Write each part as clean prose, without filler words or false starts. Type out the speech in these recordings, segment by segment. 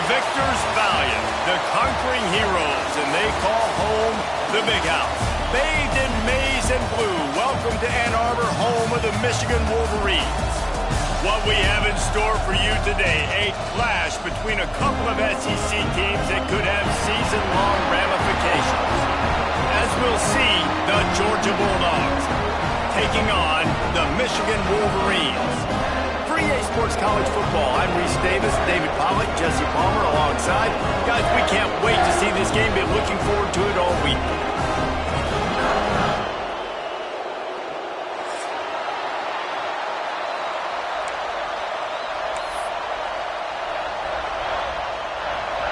victors valiant, the conquering heroes, and they call home the Big House. Bathed in maize and blue, welcome to Ann Arbor, home of the Michigan Wolverines. What we have in store for you today, a clash between a couple of SEC teams that could have season-long ramifications. As we'll see, the Georgia Bulldogs taking on the Michigan Wolverines. For EA Sports College Football, I'm Reese Davis, David Pollock, Jesse Palmer alongside. Guys, we can't wait to see this game. Been looking forward to it all week.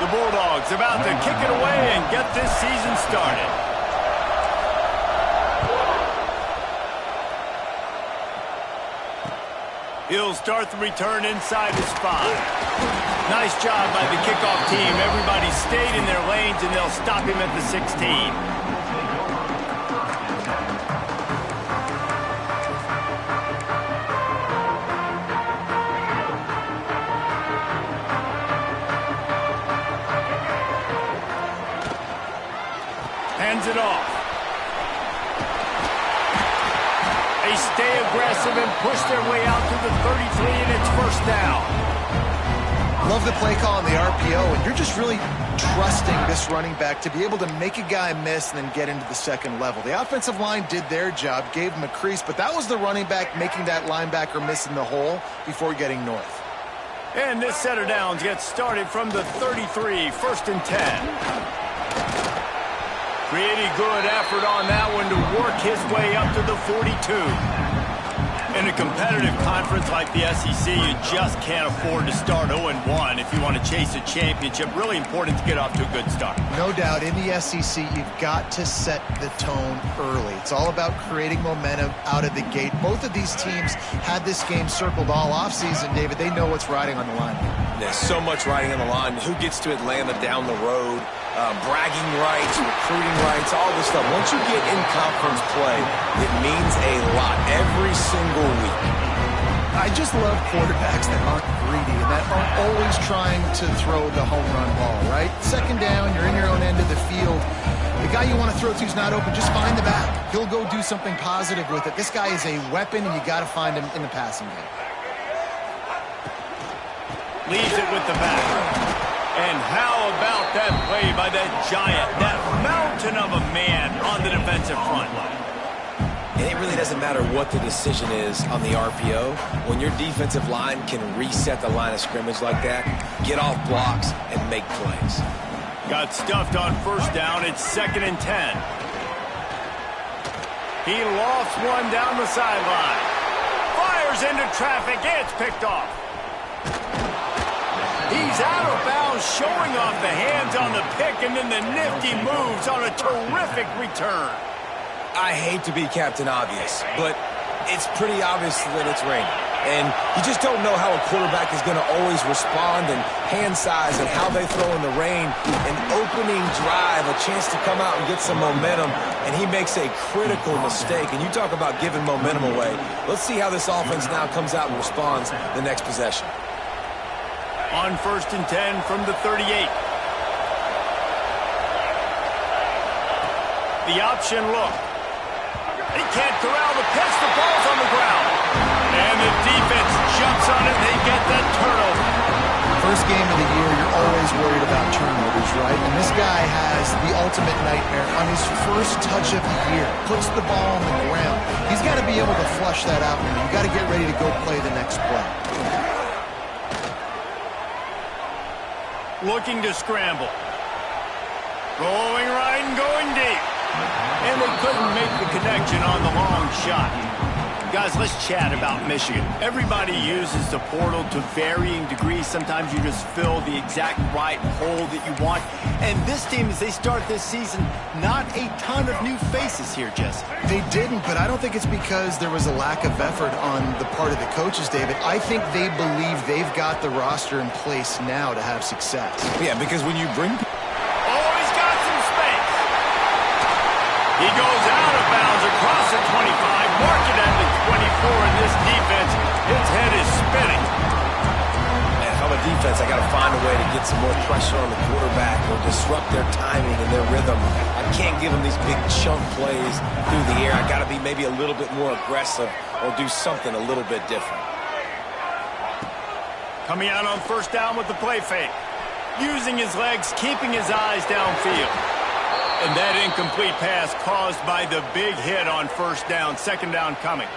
The Bulldogs about to kick it away and get this season started. He'll start the return inside his 5. Nice job by the kickoff team. Everybody stayed in their lanes, and they'll stop him at the 16. Hands it off. They stay aggressive and push their way out to the 33, and it's first down. Love the play call on the RPO, and you're just really trusting this running back to be able to make a guy miss and then get into the second level. The offensive line did their job, gave him a crease, but that was the running back making that linebacker miss in the hole before getting north. And this set of downs gets started from the 33, first and 10. Pretty good effort on that one to work his way up to the 42. In a competitive conference like the SEC, you just can't afford to start 0-1 if you want to chase a championship. Really important to get off to a good start. No doubt, in the SEC, you've got to set the tone early. It's all about creating momentum out of the gate. Both of these teams had this game circled all offseason, David. They know what's riding on the line. There's so much riding on the line. Who gets to Atlanta down the road? Bragging rights, recruiting rights, all this stuff. Once you get in conference play, it means a lot every single week. I just love quarterbacks that aren't greedy and that aren't always trying to throw the home run ball, right? Second down, you're in your own end of the field. The guy you want to throw to is not open. Just find the back. He'll go do something positive with it. This guy is a weapon, and you got to find him in the passing game. Leaves it with the back. And how about that play by that giant, that mountain of a man on the defensive front line? And it really doesn't matter what the decision is on the RPO. When your defensive line can reset the line of scrimmage like that, get off blocks, and make plays. Got stuffed on first down. It's second and 10. He lofts one down the sideline. Fires into traffic. It's picked off. He's out of bounds, showing off the hands on the pick, and then the nifty moves on a terrific return. I hate to be Captain Obvious, but it's pretty obvious that it's raining. And you just don't know how a quarterback is going to always respond, and hand size and how they throw in the rain. An opening drive, a chance to come out and get some momentum, and he makes a critical mistake. And you talk about giving momentum away. Let's see how this offense now comes out and responds the next possession. On first and 10 from the 38. The option look. He can't corral the pitch. The ball's on the ground. And the defense jumps on it. They get that turnover. First game of the year, you're always worried about turnovers, right? And this guy has the ultimate nightmare on his first touch of the year. Puts the ball on the ground. He's got to be able to flush that out. You've got to get ready to go play the next play. Looking to scramble. Going right and going deep. And they couldn't make the connection on the long shot. Guys, let's chat about Michigan. Everybody uses the portal to varying degrees. Sometimes you just fill the exact right hole that you want. And this team, as they start this season, not a ton of new faces here, Jesse. They didn't, but I don't think it's because there was a lack of effort on the part of the coaches, David. I think they believe they've got the roster in place now to have success. Yeah, because when you bring... Oh, he's got some space. He goes out of bounds across the 25, mark it at the 24, and this defense, its head is spinning. Man, if I'm a defense, I got to find a way to get get some more pressure on the quarterback or disrupt their timing and their rhythm, I can't give them these big chunk plays through the air. I got to be maybe a little bit more aggressive or do something a little bit different. Coming out on first down with the play fake. Using his legs, keeping his eyes downfield. And that incomplete pass caused by the big hit on first down. Second down coming.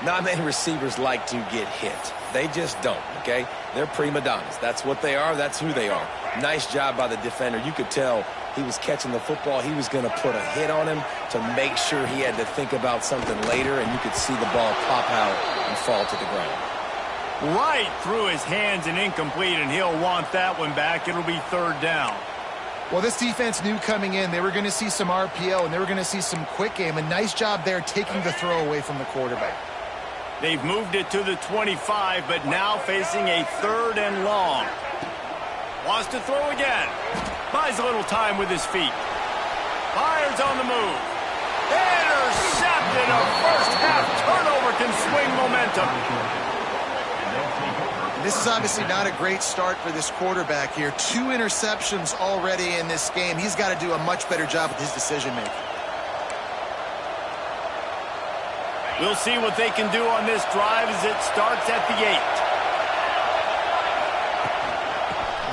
Not many receivers like to get hit. They just don't, okay? They're prima donnas. That's what they are. That's who they are. Nice job by the defender. You could tell he was catching the football. He was going to put a hit on him to make sure he had to think about something later, and you could see the ball pop out and fall to the ground. Right through his hands and incomplete, and he'll want that one back. It'll be third down. Well, this defense knew coming in they were going to see some RPO and they were going to see some quick game. A nice job there taking the throw away from the quarterback. They've moved it to the 25, but now facing a third and long. Wants to throw again. Buys a little time with his feet. Fires on the move. Intercepted. A first half turnover can swing momentum. This is obviously not a great start for this quarterback here. 2 interceptions already in this game. He's got to do a much better job with his decision-making. We'll see what they can do on this drive as it starts at the 8.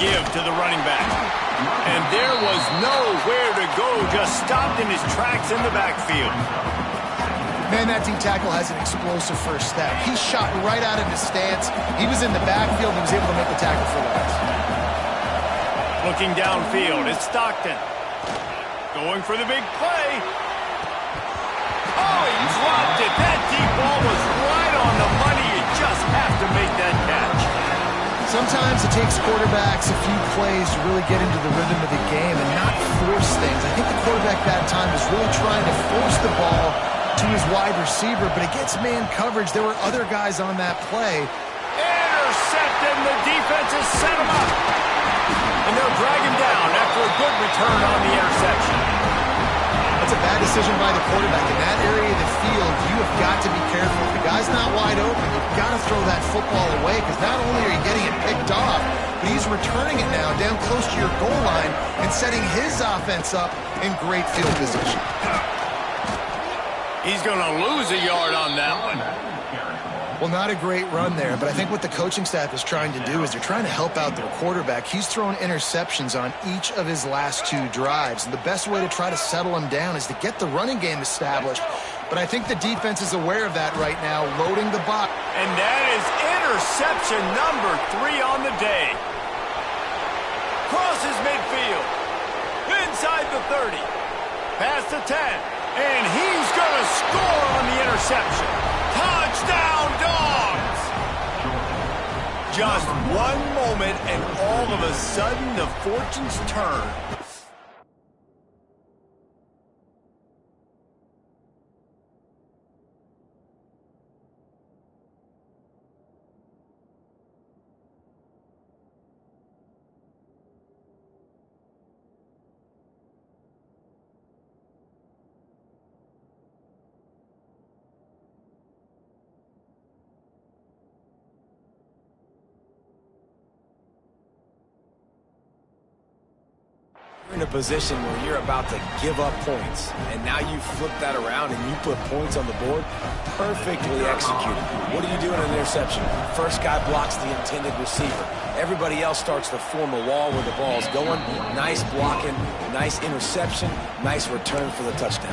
Give to the running back. And there was nowhere to go, just stopped in his tracks in the backfield. Man, that team tackle has an explosive first step. He shot right out of his stance. He was in the backfield and he was able to make the tackle for loss. Looking downfield, it's Stockton. Going for the big play. Oh, he dropped it. That deep ball was right on the money. You just have to make that catch. Sometimes it takes quarterbacks a few plays to really get into the rhythm of the game and not force things. I think the quarterback that time was really trying to force the ball to his wide receiver, but against man coverage, there were other guys on that play. Intercepted, and the defense has set him up. And they'll drag him down after a good return on the interception. That's a bad decision by the quarterback. In that area of the field, you have got to be careful. If the guy's not wide open, you've got to throw that football away, because not only are you getting it picked off, but he's returning it now down close to your goal line and setting his offense up in great field position. He's going to lose a yard on that one. Well, not a great run there, but I think what the coaching staff is trying to do is they're trying to help out their quarterback. He's thrown interceptions on each of his last 2 drives, and the best way to try to settle him down is to get the running game established. But I think the defense is aware of that right now, loading the box. And that is interception number 3 on the day. Crosses midfield. Inside the 30. Past the 10. And he's going to score on the interception. Touchdown, Dogs! Just one moment, and all of a sudden, the fortunes turn. In a position where you're about to give up points, and now you flip that around and you put points on the board, perfectly executed. What do you do in an interception? First guy blocks the intended receiver. Everybody else starts to form a wall where the ball's going. Nice blocking, nice interception, nice return for the touchdown.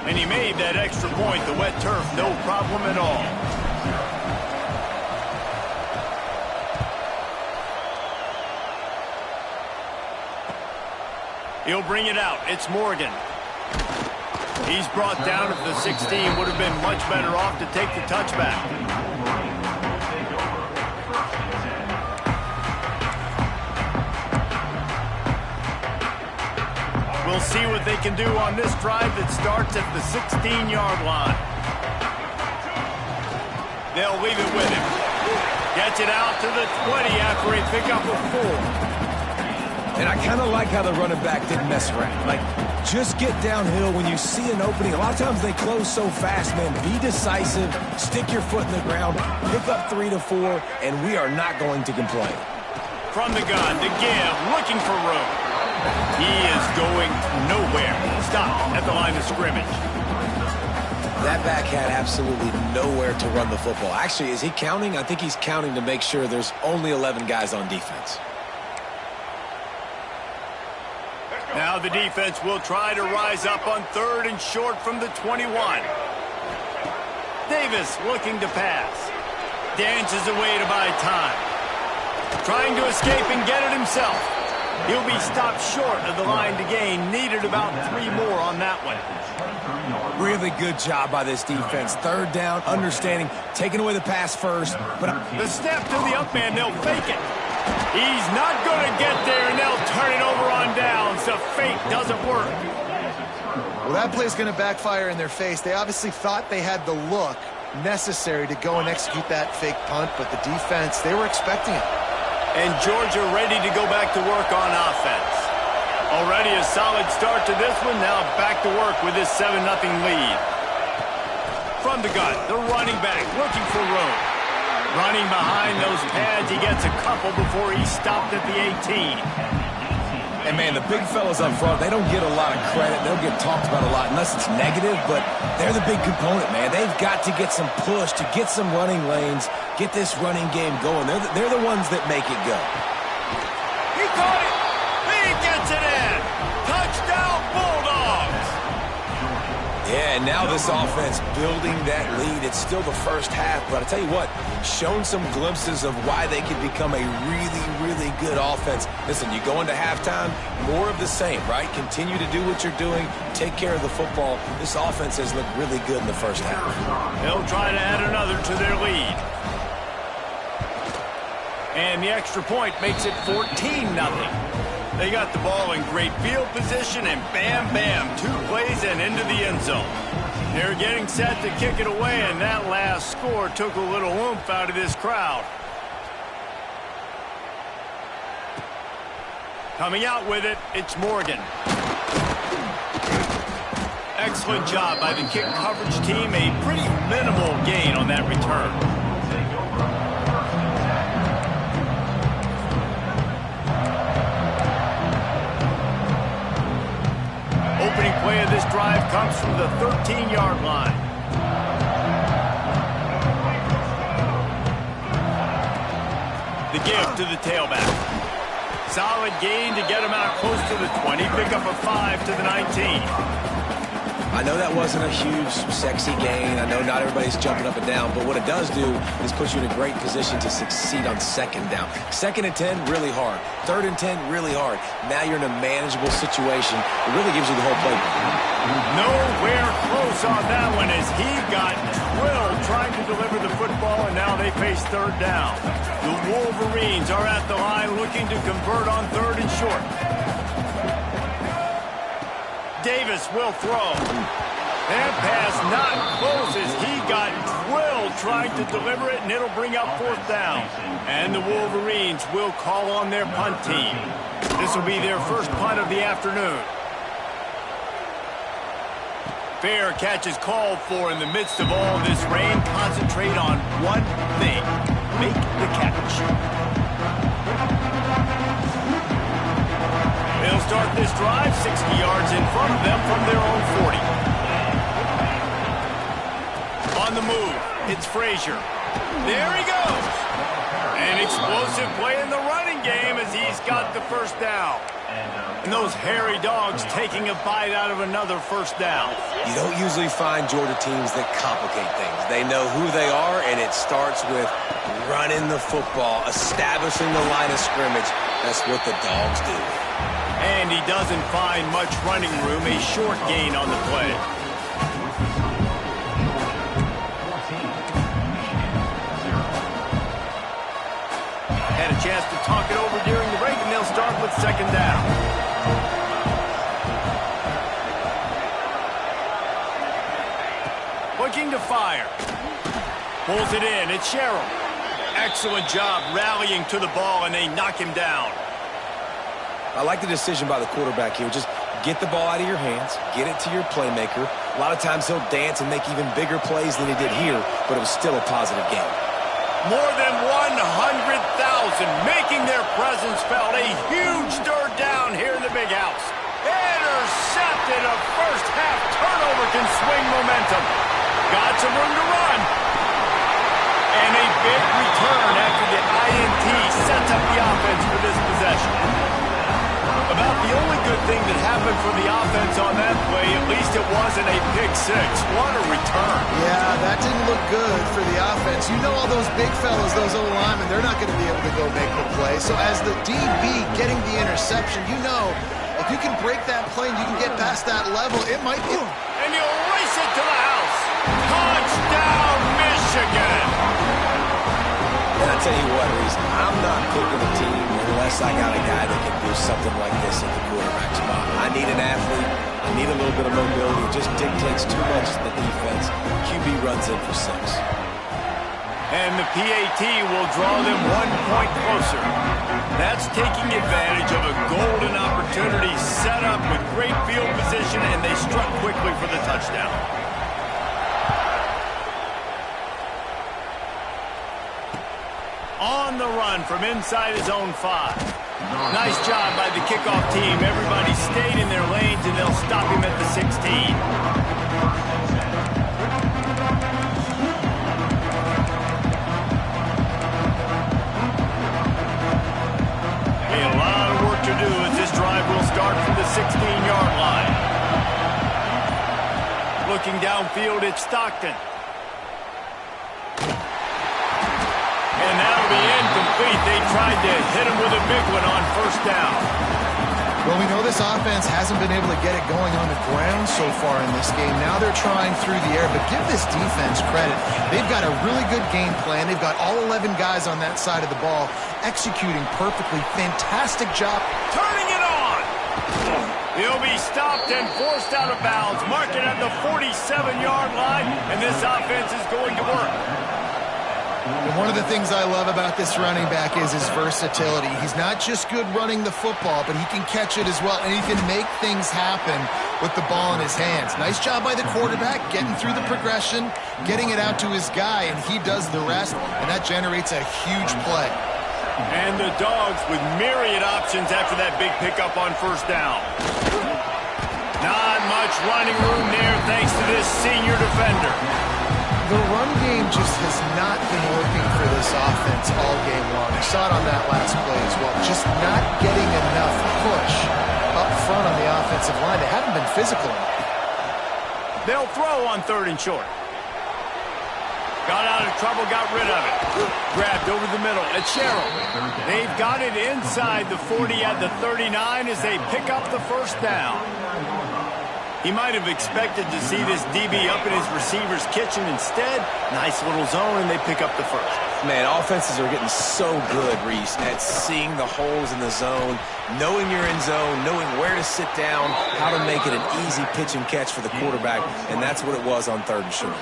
And he made that extra point, the wet turf, no problem at all. He'll bring it out. It's Morgan. He's brought down at the 16. Would have been much better off to take the touchback. We'll see what they can do on this drive that starts at the 16-yard line. They'll leave it with him. Gets it out to the 20 after a pickup of 4. And I kind of like how the running back didn't mess around. Like, just get downhill when you see an opening. A lot of times they close so fast, man. Be decisive, stick your foot in the ground, pick up 3 to 4, and we are not going to complain. from the gun to give, looking for room. He is going nowhere. Stop at the line of scrimmage. That back had absolutely nowhere to run the football. Actually, is he counting? I think he's counting to make sure there's only 11 guys on defense. Now the defense will try to rise up on 3rd and short from the 21. Davis looking to pass. Dances away to buy time. Trying to escape and get it himself. He'll be stopped short of the line to gain. Needed about 3 more on that one. Really good job by this defense. 3rd down, understanding, taking away the pass first. But the snap to the up man, they'll fake it. He's not going to get there, and they'll turn it over on downs. The fake doesn't work. Well, that play's going to backfire in their face. They obviously thought they had the look necessary to go and execute that fake punt, but the defense, they were expecting it. And Georgia ready to go back to work on offense. Already a solid start to this one. Now back to work with this 7-0 lead. From the gun, the running back looking for room. Running behind those pads, he gets a couple before he's stopped at the 18. And, man, the big fellas up front, they don't get a lot of credit. They'll get talked about a lot unless it's negative, but they're the big component, man. They've got to get some push, to get some running lanes, get this running game going. They're the ones that make it go. He caught it. He gets it in. Touchdown, Bulldogs. Yeah, and now this offense building that lead. It's still the first half, but I tell you what, shown some glimpses of why they could become a really, really good offense. Listen, you go into halftime, more of the same, right? Continue to do what you're doing, take care of the football. This offense has looked really good in the first half. They'll try to add another to their lead. And the extra point makes it 14-0. They got the ball in great field position, and bam, bam, 2 plays and into the end zone. They're getting set to kick it away, and that last score took a little oomph out of this crowd. Coming out with it, it's Morgan. Excellent job by the kick coverage team. A pretty minimal gain on that return. Opening play of this drive comes from the 13-yard line. The give to the tailback. Solid gain to get him out close to the 20. Pick up a 5 to the 19. I know that wasn't a huge, sexy gain. I know not everybody's jumping up and down, but what it does do is put you in a great position to succeed on 2nd down. 2nd and 10, really hard. 3rd and 10, really hard. Now you're in a manageable situation. It really gives you the whole playbook. Nowhere close on that one as he got drilled trying to deliver the football, and now they face 3rd down. The Wolverines are at the line looking to convert on 3rd and short. Davis will throw. That pass not close as he got drilled trying to deliver it, and it'll bring up 4th down. And the Wolverines will call on their punt team. This will be their first punt of the afternoon. Fair catch is called for in the midst of all this rain. Concentrate on one thing. Make the catch. They'll start this drive 60 yards in front of them from their own 40. On the move, it's Frazier. There he goes. An explosive play in the running game as he's got the 1st down. And those hairy dogs taking a bite out of another 1st down. You don't usually find Georgia teams that complicate things. They know who they are, and it starts with running the football, establishing the line of scrimmage. That's what the dogs do. And he doesn't find much running room, a short gain on the play. Had a chance to talk it over during the break, and they'll start with 2nd down. Looking to fire. Pulls it in, it's Sherrill. Excellent job rallying to the ball, and they knock him down. I like the decision by the quarterback here. Just get the ball out of your hands, get it to your playmaker. A lot of times he'll dance and make even bigger plays than he did here, but it was still a positive game. More than 100,000 making their presence felt. A huge third down here in the big house. Intercepted. A first-half turnover can swing momentum. Got some room to run. And a big return after the INT sets up the offense for this possession. About the only good thing that happened for the offense on that play, at least it wasn't a pick six. What a return. Yeah, that didn't look good for the offense. You know all those big fellas, those O-linemen, they're not going to be able to go make the play. So as the DB getting the interception, you know if you can break that play and you can get past that level, it might be... And you race it to the house. Touchdown, Michigan. And I tell you what, Reese, I'm not picking a team unless I got a guy that can do something like this at the quarterback spot. I need an athlete. I need a little bit of mobility. It just dictates too much to the defense. QB runs in for 6. And the PAT will draw them 1 point closer. That's taking advantage of a golden opportunity set up with great field position, and they struck quickly for the touchdown. On the run from inside his own 5. Nice job by the kickoff team. Everybody stayed in their lanes, and they'll stop him at the 16. A lot of work to do as this drive will start from the 16-yard line. Looking downfield, it's Stockton. And that'll be incomplete. They tried to hit him with a big one on first down. Well, we know this offense hasn't been able to get it going on the ground so far in this game. Now they're trying through the air, but give this defense credit. They've got a really good game plan. They've got all 11 guys on that side of the ball executing perfectly. Fantastic job. Turning it on. He'll be stopped and forced out of bounds. Mark it at the 47-yard line, and this offense is going to work. And one of the things I love about this running back is his versatility. He's not just good running the football, but he can catch it as well, and he can make things happen with the ball in his hands. Nice job by the quarterback, getting through the progression, getting it out to his guy, and he does the rest, and that generates a huge play. And the Dogs with myriad options after that big pickup on first down. Not much running room there thanks to this senior defender. The run game just has not been working for this offense all game long. You saw it on that last play as well. Just not getting enough push up front on the offensive line. They haven't been physical enough. They'll throw on 3rd and short. Got out of trouble, got rid of it. Grabbed over the middle at Sherrill. They've got it inside the 40 at the 39 as they pick up the first down. He might have expected to see this DB up in his receiver's kitchen. Instead, nice little zone, and they pick up the first. Man, offenses are getting so good, Reese, at seeing the holes in the zone, knowing you're in zone, knowing where to sit down, how to make it an easy pitch and catch for the quarterback, and that's what it was on 3rd and short.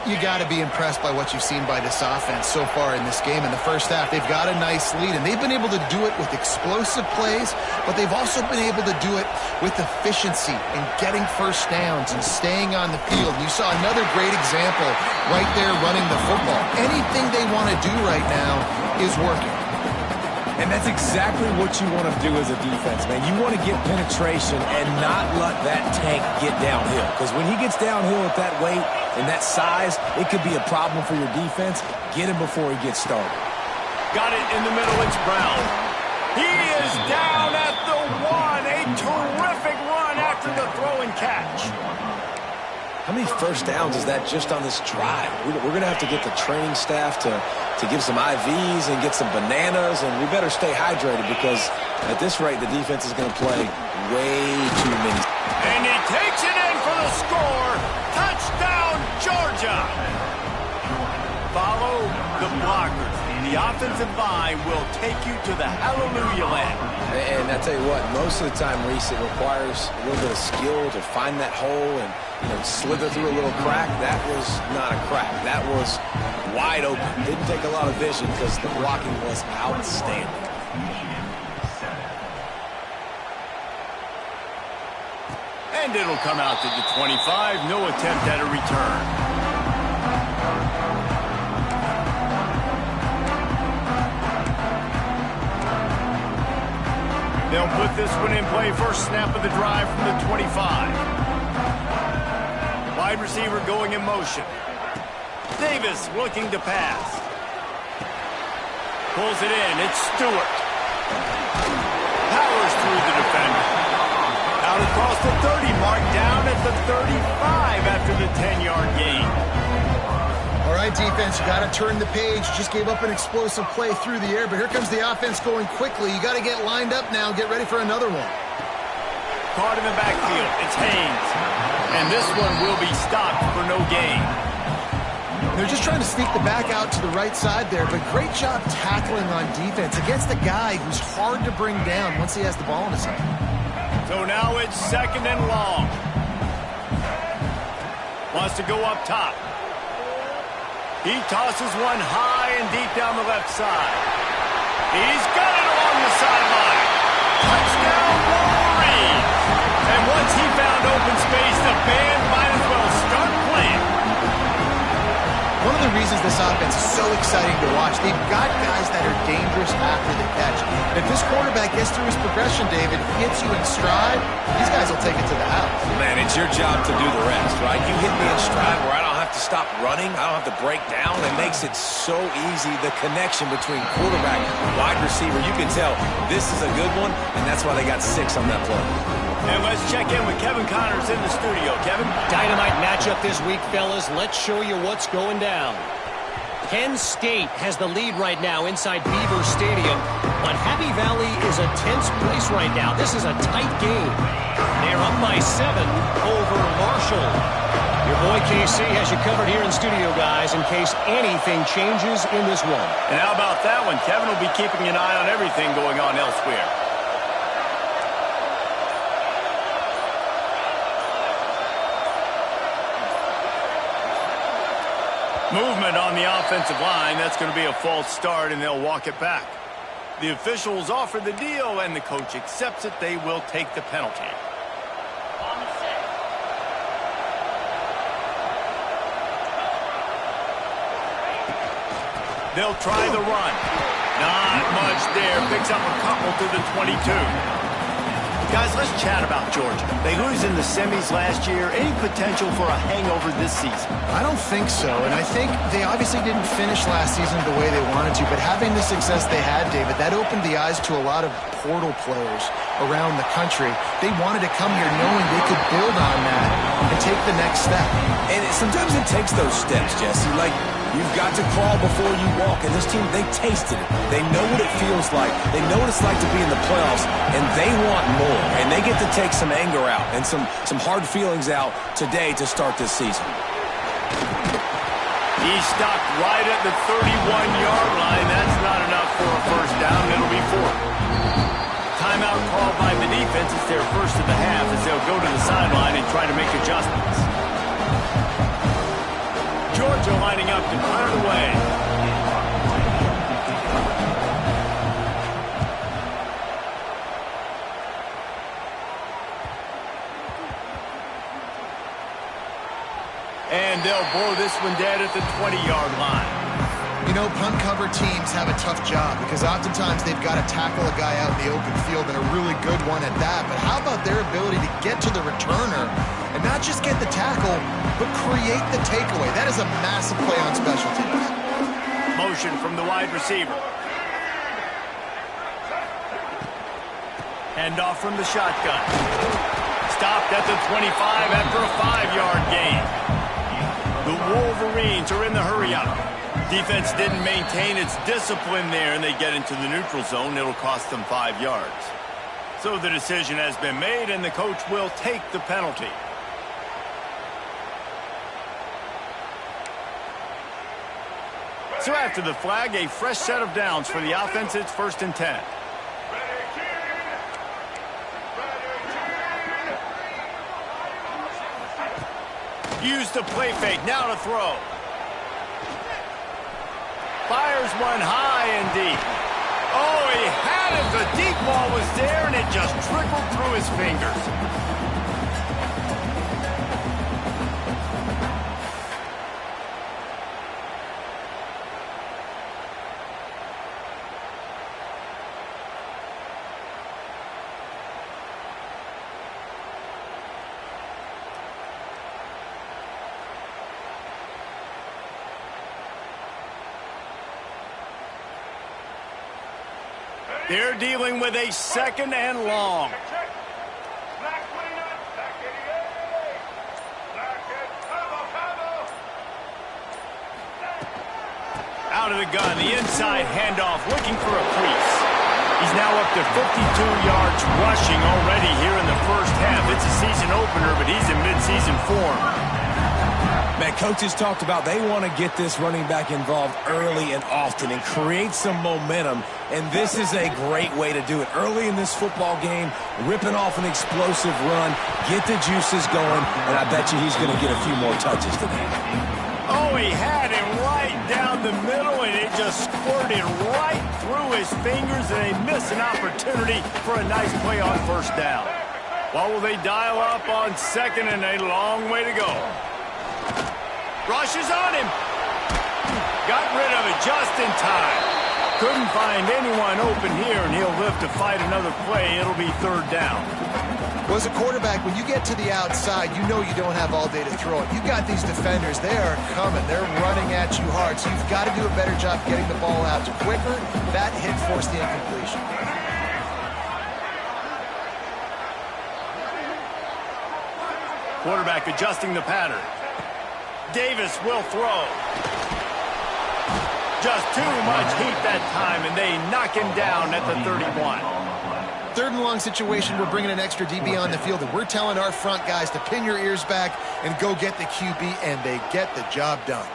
You got to be impressed by what you've seen by this offense so far in this game. In the first half, they've got a nice lead, and they've been able to do it with explosive plays, but they've also been able to do it with efficiency and getting first downs and staying on the field. You saw another great example right there running the football. Anything they want to do right now is working. And that's exactly what you want to do as a defense, man. You want to get penetration and not let that tank get downhill. Because when he gets downhill at that weight and that size, it could be a problem for your defense. Get him before he gets started. Got it in the middle. It's Brown. He is down at the 1. A terrific run after the throw and catch. How many first downs is that just on this drive? We're going to have to get the training staff to give some IVs and get some bananas, and we better stay hydrated because at this rate, the defense is going to play way too many. And he takes it in for the score. Touchdown, Georgia. Follow the blockers. The offensive line will take you to the hallelujah land. And I tell you what, most of the time, Reese, it requires a little bit of skill to find that hole and slither through a little crack. That was not a crack. That was wide open. Didn't take a lot of vision because the blocking was outstanding. And it'll come out to the 25. No attempt at a return. They'll put this one in play. First snap of the drive from the 25. Wide receiver going in motion. Davis looking to pass. Pulls it in. It's Stewart. Powers through the defender. Out across the 30 mark, down at the 35 after the 10-yard gain. All right, defense, you got to turn the page. You just gave up an explosive play through the air, but here comes the offense going quickly. You got to get lined up now, get ready for another one. Caught in the backfield. It's Haynes. And this one will be stopped for no gain. They're just trying to sneak the back out to the right side there, but great job tackling on defense against a guy who's hard to bring down once he has the ball in his hand. So now it's 2nd and long. Wants to go up top. He tosses one high and deep down the left side. He's got it along the sideline. Touchdown, Wolverines. And once he found open space, the band might as well start playing. One of the reasons this offense is so exciting to watch, they've got guys that are dangerous after the catch. And if this quarterback gets through his progression, David, hits you in stride, these guys will take it to the house. Man, it's your job to do the rest, right? You hit me in stride where I don't have to stop running. I don't have to break down. It makes it so easy, the connection between quarterback and wide receiver. You can tell this is a good one, and that's why they got 6 on that play. And let's check in with Kevin Connors in the studio. Kevin? Dynamite matchup this week, fellas. Let's show you what's going down. Penn State has the lead right now inside Beaver Stadium, but Happy Valley is a tense place right now. This is a tight game. They're up by 7 over Marshall. Your boy KC has you covered here in studio, guys, in case anything changes in this one. And how about that one? Kevin will be keeping an eye on everything going on elsewhere. Movement on the offensive line. That's going to be a false start, and they'll walk it back. The officials offer the deal, and the coach accepts it. They will take the penalty. They'll try the run. Not much there. Picks up a couple to the 22. Guys, let's chat about Georgia. They lose in the semis last year. Any potential for a hangover this season? I don't think so, and I think they obviously didn't finish last season the way they wanted to, but having the success they had, David, that opened the eyes to a lot of portal players around the country. They wanted to come here knowing they could build on that and take the next step. And sometimes it takes those steps, Jesse. Like, you've got to crawl before you walk. And this team, they tasted it. They know what it feels like. They know what it's like to be in the playoffs, and they want more. And they get to take some anger out and some hard feelings out today to start this season. He's stopped right at the 31-yard line. That's not enough for a first down. It'll be 4. Timeout called by the defense. It's their first of the half as they'll go to the sideline and try to make adjustments. Georgia lining up to clear it away. And they'll blow this one dead at the 20-yard line. You know, punt cover teams have a tough job because oftentimes they've got to tackle a guy out in the open field, and a really good one at that. But how about their ability to get to the returner and not just get the tackle, but create the takeaway? That is a massive play on special teams. Motion from the wide receiver. Hand off from the shotgun. Stopped at the 25 after a 5-yard gain. The Wolverines are in the hurry-up. Defense didn't maintain its discipline there, and they get into the neutral zone. It'll cost them 5 yards. So the decision has been made, and the coach will take the penalty. So after the flag, a fresh set of downs for the offense. It's 1st and 10. Used the play fake. Now to throw. Fires one high and deep. Oh, he had it. The deep ball was there, and it just trickled through his fingers. They're dealing with a second and long. Out of the gun, the inside handoff, looking for a crease. He's now up to 52 yards rushing already here in the first half. It's a season opener, but he's in midseason form. Man, coaches talked about they want to get this running back involved early and often and create some momentum, and this is a great way to do it. Early in this football game, ripping off an explosive run, get the juices going, and I bet you he's going to get a few more touches today. Oh, he had him right down the middle, and it just squirted right through his fingers, and they missed an opportunity for a nice play on first down. What will they dial up on second, and a long way to go. Rushes on him. Got rid of it just in time. Couldn't find anyone open here, and he'll live to fight another play. It'll be third down. Well, as a quarterback, when you get to the outside, you know you don't have all day to throw it. You got these defenders. They are coming. They're running at you hard, so you've got to do a better job getting the ball out quicker. That hit forced the incompletion. Quarterback adjusting the pattern. Davis will throw. Just too much heat that time, and they knock him down at the 31. Third and long situation, we're bringing an extra DB on the field, and we're telling our front guys to pin your ears back and go get the QB, and they get the job done.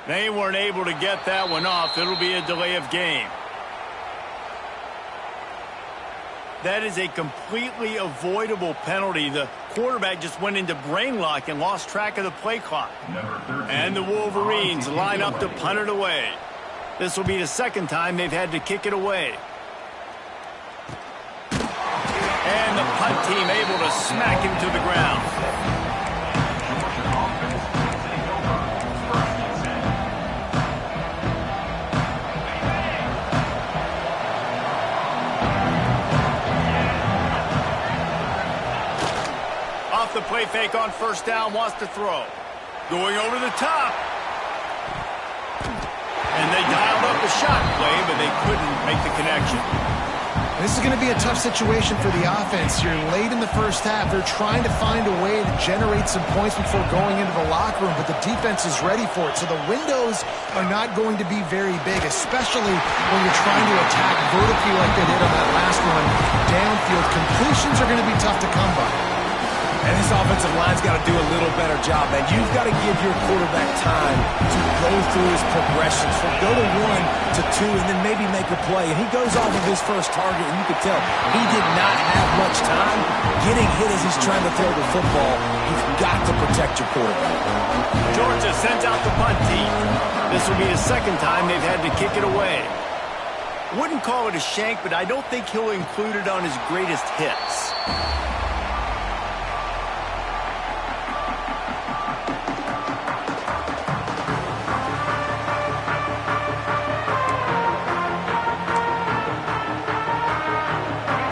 They weren't able to get that one off. It'll be a delay of game. That is a completely avoidable penalty. The quarterback just went into brain lock and lost track of the play clock. And the Wolverines line up to punt it away. This will be the second time they've had to kick it away. And the punt team able to smack him to the ground. The play fake on first down, wants to throw. Going over the top. And they dialed up a shot play, but they couldn't make the connection. This is going to be a tough situation for the offense. You're late in the first half. They're trying to find a way to generate some points before going into the locker room, but the defense is ready for it. So the windows are not going to be very big, especially when you're trying to attack vertically like they did on that last one. Downfield completions are going to be tough to come by. And this offensive line's got to do a little better job, man. You've got to give your quarterback time to go through his progressions, from go to 1 to 2, and then maybe make a play. And he goes off of his first target, and you can tell he did not have much time getting hit as he's trying to throw the football. You've got to protect your quarterback. Georgia sends out the punt team. This will be the second time they've had to kick it away. Wouldn't call it a shank, but I don't think he'll include it on his greatest hits.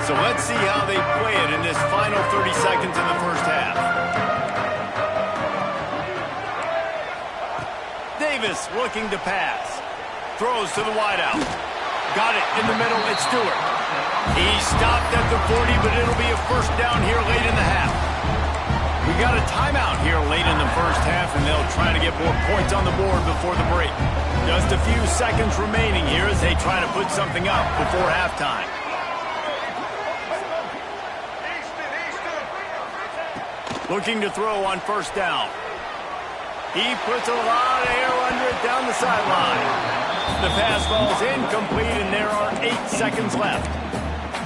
So let's see how they play it in this final 30 seconds in the first half. Davis looking to pass. Throws to the wideout. Got it in the middle. It's Stewart. He stopped at the 40, but it'll be a first down here late in the half. We got a timeout here late in the first half, and they'll try to get more points on the board before the break. Just a few seconds remaining here as they try to put something up before halftime. Looking to throw on first down. He puts a lot of air under it down the sideline. The pass ball's incomplete, and there are 8 seconds left.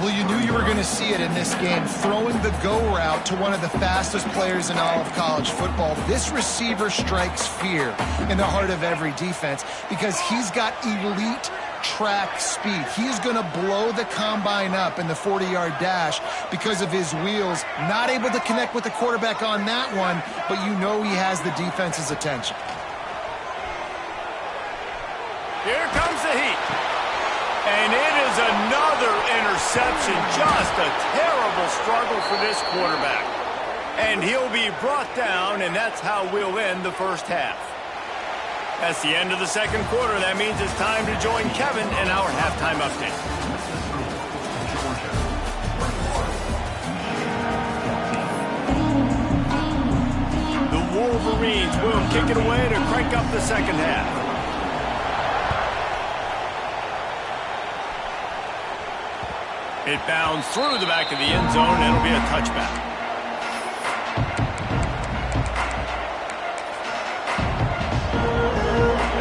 Well, you knew you were going to see it in this game. Throwing the go route to one of the fastest players in all of college football. This receiver strikes fear in the heart of every defense because he's got elite track speed. He's going to blow the combine up in the 40-yard dash because of his wheels. Not able to connect with the quarterback on that one, but you know he has the defense's attention. Here comes the heat. And it is another interception. Just a terrible struggle for this quarterback. And he'll be brought down, and that's how we'll end the first half. That's the end of the second quarter. That means it's time to join Kevin in our halftime update. The Wolverines will kick it away to crank up the second half. It bounds through the back of the end zone, and it'll be a touchback.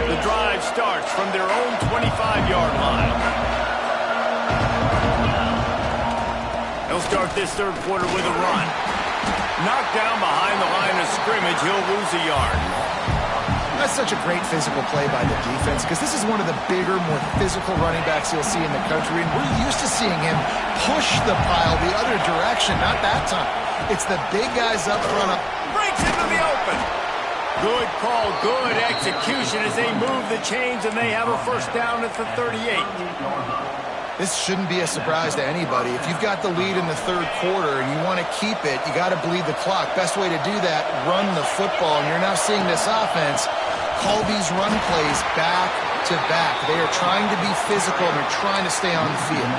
The drive starts from their own 25-yard line. They'll start this third quarter with a run. Knocked down behind the line of scrimmage, he'll lose a yard. That's such a great physical play by the defense because this is one of the bigger, more physical running backs you'll see in the country, and we're used to seeing him push the pile the other direction, not that time. It's the big guys up front. Breaks into the open. Good call, good execution as they move the chains, and they have a first down at the 38. This shouldn't be a surprise to anybody. If you've got the lead in the third quarter and you want to keep it, you got to bleed the clock. Best way to do that, run the football. And you're now seeing this offense call these run plays back to back. They are trying to be physical, and they're trying to stay on the field.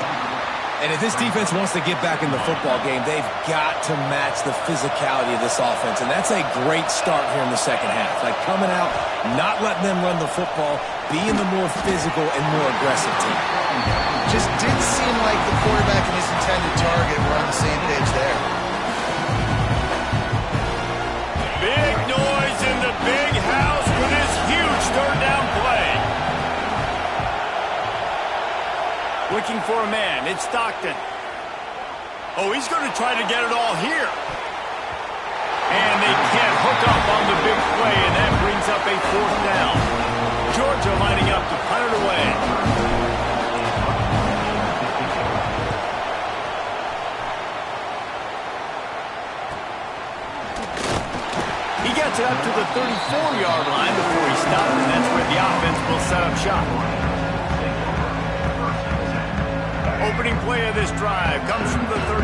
And if this defense wants to get back in the football game, they've got to match the physicality of this offense. And that's a great start here in the second half. Like coming out, not letting them run the football, being the more physical and more aggressive team. Just didn't seem like the quarterback and his intended target were on the same page there. Big noise in the big house for this huge third down play. Looking for a man. It's Stockton. Oh, he's going to try to get it all here. And they can't hook up on the big play, and that brings up a fourth down. Georgia lining up to punt it away. He gets it up to the 34-yard line before he stops, and that's where the offense will set up shop. Opening play of this drive comes from the 34.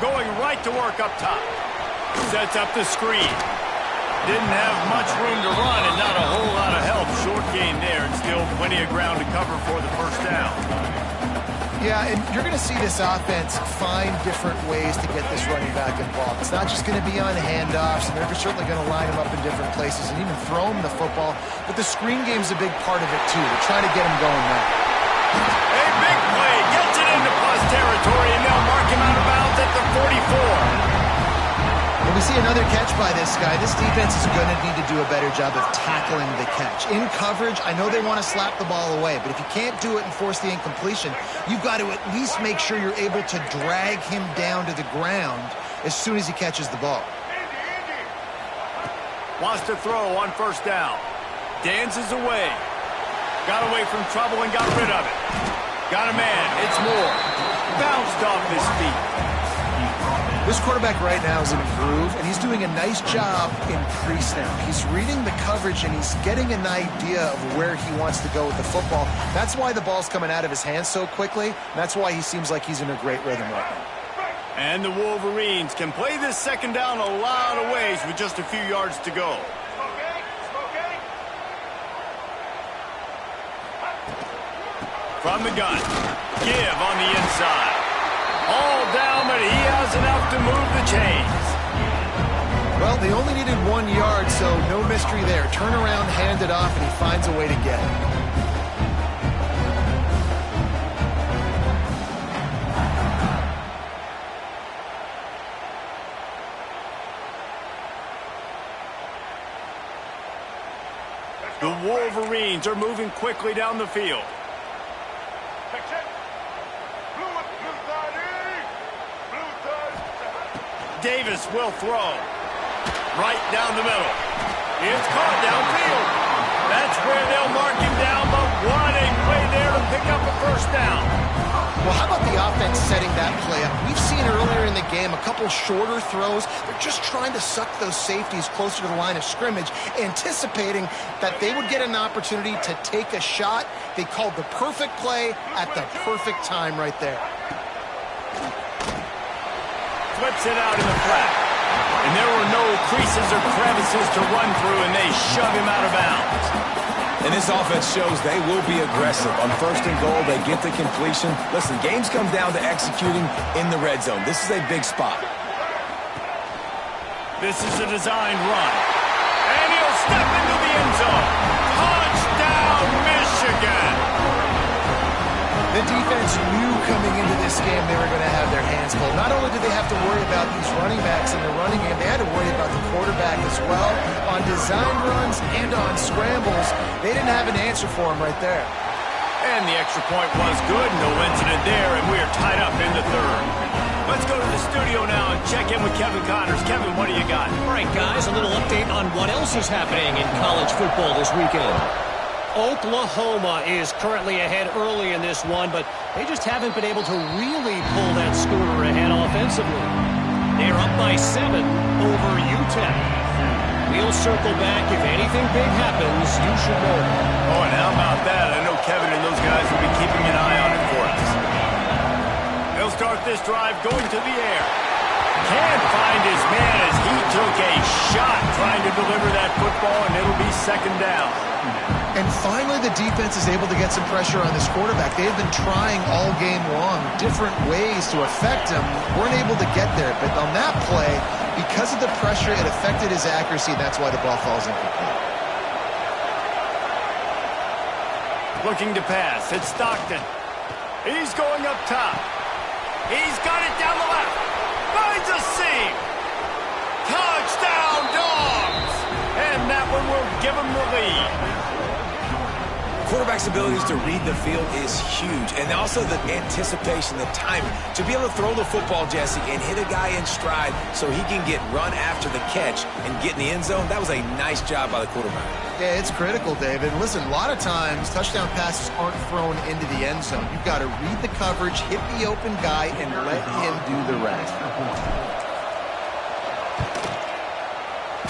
Going right to work up top. Sets up the screen. Didn't have much room to run and not a whole lot of help. Short game there and still plenty of ground to cover for the first down. Yeah, and you're going to see this offense find different ways to get this running back involved. It's not just going to be on handoffs, and they're certainly going to line him up in different places and even throw him the football. But the screen game's a big part of it, too, to try to get him going now. A big play, gets it into plus territory, and they'll mark him out of bounds at the 44. When we see another catch by this guy, this defense is going to need to do a better job of tackling the catch. In coverage, I know they want to slap the ball away, but if you can't do it and force the incompletion, you've got to at least make sure you're able to drag him down to the ground as soon as he catches the ball. Wants to throw on first down. Dances away. Got away from trouble and got rid of it. Got a man. It's Moore. Bounced off his feet. This quarterback right now is in a groove, and he's doing a nice job in pre-snap. He's reading the coverage, and he's getting an idea of where he wants to go with the football. That's why the ball's coming out of his hands so quickly, and that's why he seems like he's in a great rhythm right now. And the Wolverines can play this second down a lot of ways with just a few yards to go. From the gun, give on the inside. All down, but he has enough to move the chains. Well, they only needed 1 yard, so no mystery there. Turn around, hand it off, and he finds a way to get it. The Wolverines are moving quickly down the field. Davis will throw. Right down the middle. It's caught downfield. That's where they'll mark him down, but what a play there to pick up a first down. Well, how about the offense setting that play up? We've seen earlier in the game a couple shorter throws. They're just trying to suck those safeties closer to the line of scrimmage, anticipating that they would get an opportunity to take a shot. They called the perfect play at the perfect time right there. Flips it out in the flat. And there were no creases or crevices to run through, and they shove him out of bounds. And this offense shows they will be aggressive. On first and goal, they get the completion. Listen, games come down to executing in the red zone. This is a big spot. This is a designed run. And he'll step into the end zone. Touchdown, Michigan! The defense knew coming into this game they were going to have their hands full. Not only did they have to worry about these running backs in the running game, they had to worry about the quarterback as well. On design runs and on scrambles, they didn't have an answer for him right there. And the extra point was good. No incident there, and we're tied up in the third. Let's go to the studio now and check in with Kevin Connors. Kevin, what do you got? All right, guys, a little update on what else is happening in college football this weekend. Oklahoma is currently ahead early in this one, but they just haven't been able to really pull that score ahead offensively. They're up by 7 over UTEP. We'll circle back. If anything big happens, you should know. Oh, and how about that? I know Kevin and those guys will be keeping an eye on it for us. They'll start this drive going to the air. Can't find his man as he took a shot trying to deliver that football, and it'll be second down. And finally, the defense is able to get some pressure on this quarterback. They have been trying all game long different ways to affect him. Weren't able to get there. But on that play, because of the pressure, it affected his accuracy, and that's why the ball falls incomplete. Looking to pass. It's Stockton. He's going up top. He's got it down the left. Finds a seam. Touchdown, Dogs! And that one will give him the lead. Quarterback's abilities to read the field is huge, and also the anticipation, the timing. To be able to throw the football, Jesse, and hit a guy in stride so he can get run after the catch and get in the end zone, that was a nice job by the quarterback. Yeah, it's critical, David. Listen, a lot of times touchdown passes aren't thrown into the end zone. You've got to read the coverage, hit the open guy, and let him do the rest.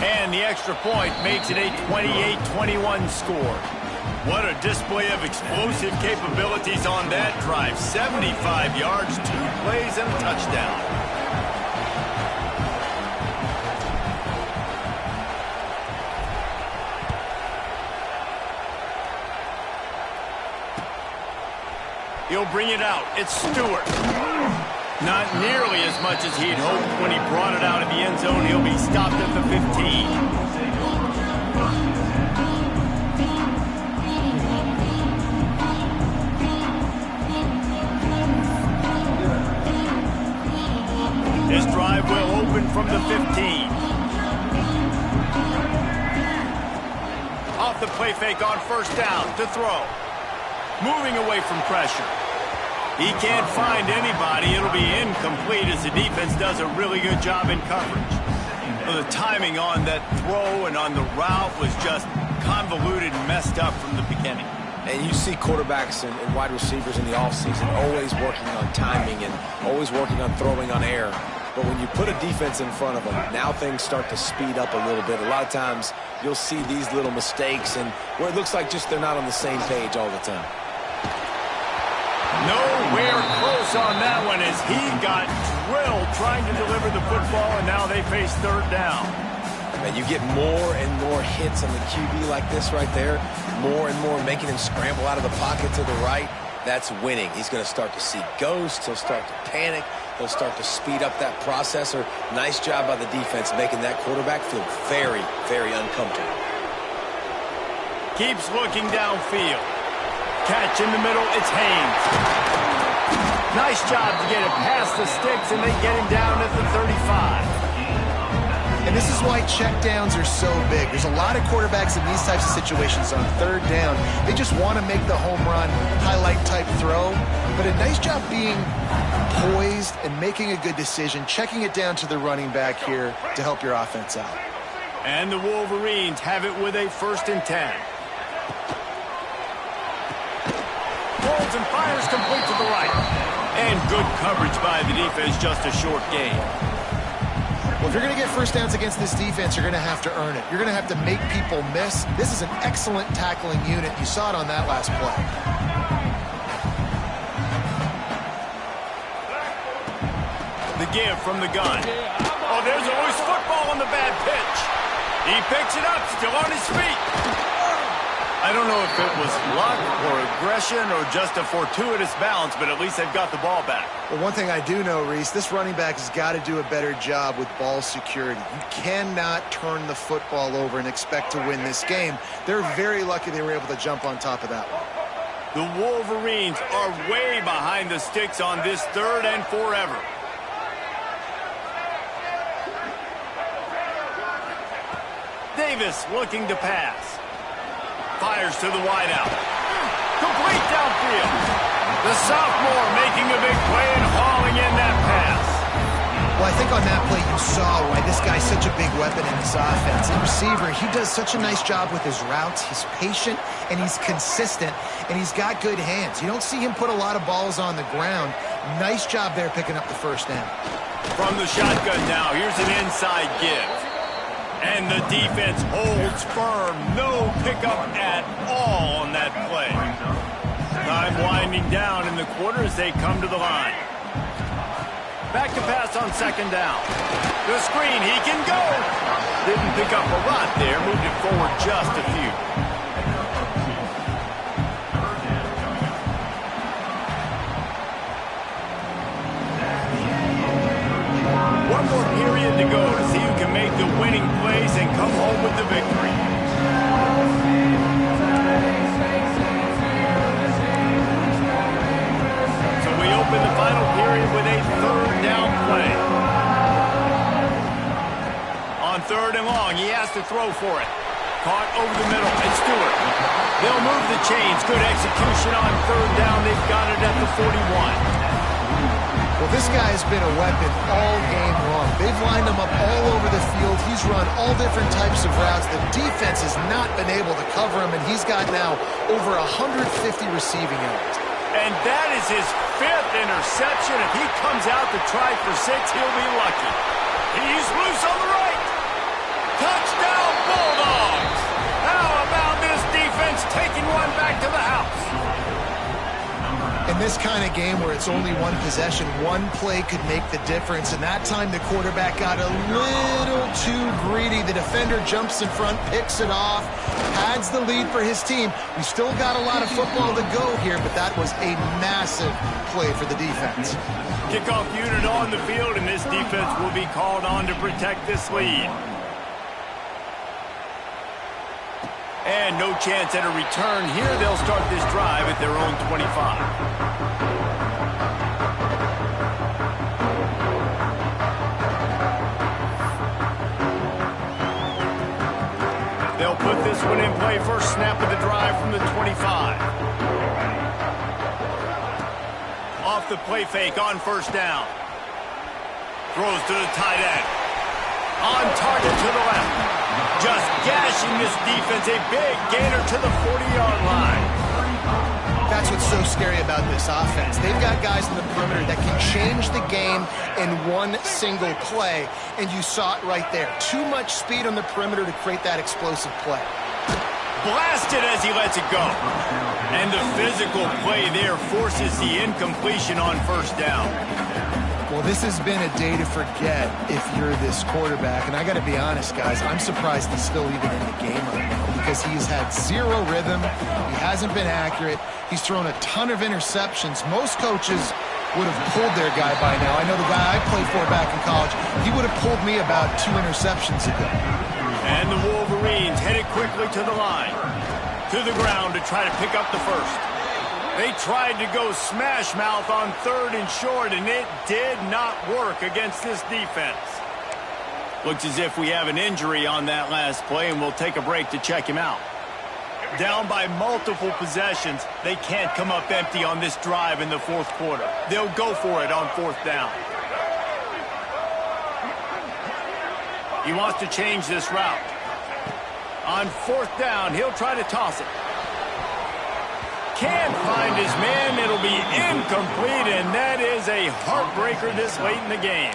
And the extra point makes it a 28-21 score. What a display of explosive capabilities on that drive. 75 yards, 2 plays, and a touchdown. He'll bring it out. It's Stewart. Not nearly as much as he'd hoped when he brought it out of the end zone. He'll be stopped at the 15. This drive will open from the 15. Off the play fake on first down to throw. Moving away from pressure. He can't find anybody. It'll be incomplete as the defense does a really good job in coverage. The timing on that throw and on the route was just convoluted and messed up from the beginning. And you see quarterbacks and wide receivers in the offseason always working on timing and always working on throwing on air. But when you put a defense in front of them, now things start to speed up a little bit. A lot of times you'll see these little mistakes and where it looks like just they're not on the same page all the time. Nowhere close on that one as he got drilled trying to deliver the football, and now they face third down. And you get more and more hits on the QB like this right there, more and more making him scramble out of the pocket to the right. That's winning. He's going to start to see ghosts. He'll start to panic. He'll start to speed up that processor. Nice job by the defense making that quarterback feel very, very uncomfortable. Keeps looking downfield. Catch in the middle, it's Haynes. Nice job to get it past the sticks, and they get him down at the 35. And this is why checkdowns are so big. There's a lot of quarterbacks in these types of situations on third down. They just want to make the home run, highlight-type throw. But a nice job being poised and making a good decision, checking it down to the running back here to help your offense out. And the Wolverines have it with a 1st and 10. holds and fires complete to the right. And good coverage by the defense, just a short gain. Well, if you're going to get first downs against this defense, you're going to have to earn it. You're going to have to make people miss. This is an excellent tackling unit. You saw it on that last play. The give from the gun. Oh, there's a loose football on the bad pitch. He picks it up, still on his feet. I don't know if it was luck or aggression or just a fortuitous bounce, but at least they've got the ball back. Well, one thing I do know, Reese, this running back has got to do a better job with ball security. You cannot turn the football over and expect to win this game. They're very lucky they were able to jump on top of that one. The Wolverines are way behind the sticks on this third and forever. Davis looking to pass. Fires to the wideout. Complete downfield. The sophomore making a big play and hauling in that pass. Well, I think on that play you saw why this guy's such a big weapon in this offense. The receiver, he does such a nice job with his routes. He's patient and he's consistent and he's got good hands. You don't see him put a lot of balls on the ground. Nice job there picking up the first down. From the shotgun now, here's an inside give. And the defense holds firm. No pickup at all on that play. Time winding down in the quarter as they come to the line. Back to pass on second down. The screen, he can go. Didn't pick up a lot there. Moved it forward just a few. One more period to go to see who can make the winning plays and come home with the victory. So we open the final period with a third down play. On third and long, he has to throw for it. Caught over the middle, and Stewart. They'll move the chains. Good execution on third down. They've got it at the 41. Well, this guy has been a weapon all game long. They've lined him up all over the field. He's run all different types of routes. The defense has not been able to cover him, and he's got now over 150 receiving yards. And that is his 5th interception. If he comes out to try for 6, he'll be lucky. He's loose on the right. Touchdown, Bulldogs! How about this defense taking one back to the house? In this kind of game where it's only one possession, one play could make the difference. And that time the quarterback got a little too greedy. The defender jumps in front, picks it off, pads the lead for his team. We still got a lot of football to go here, but that was a massive play for the defense. Kickoff unit on the field, and this defense will be called on to protect this lead. And no chance at a return here. They'll start this drive at their own 25. They'll put this one in play. First snap of the drive from the 25. Off the play fake on first down. Throws to the tight end. On target to the left. Just gashing this defense. A big gainer to the 40-yard line. That's what's so scary about this offense. They've got guys in the perimeter that can change the game in one single play, and you saw it right there. Too much speed on the perimeter to create that explosive play. Blasted as he lets it go. And the physical play there forces the incompletion on first down. Well, this has been a day to forget if you're this quarterback. And I got to be honest, guys, I'm surprised he's still even in the game right now because he's had zero rhythm. He hasn't been accurate. He's thrown a ton of interceptions. Most coaches would have pulled their guy by now. I know the guy I played for back in college, he would have pulled me about 2 interceptions ago. And the Wolverines headed quickly to the line. To the ground to try to pick up the first. They tried to go smash mouth on third and short, and it did not work against this defense. Looks as if we have an injury on that last play, and we'll take a break to check him out. Down by multiple possessions, they can't come up empty on this drive in the fourth quarter. They'll go for it on fourth down. He wants to change this route. On fourth down, he'll try to toss it. can't find his man. It'll be incomplete, and that is a heartbreaker this late in the game.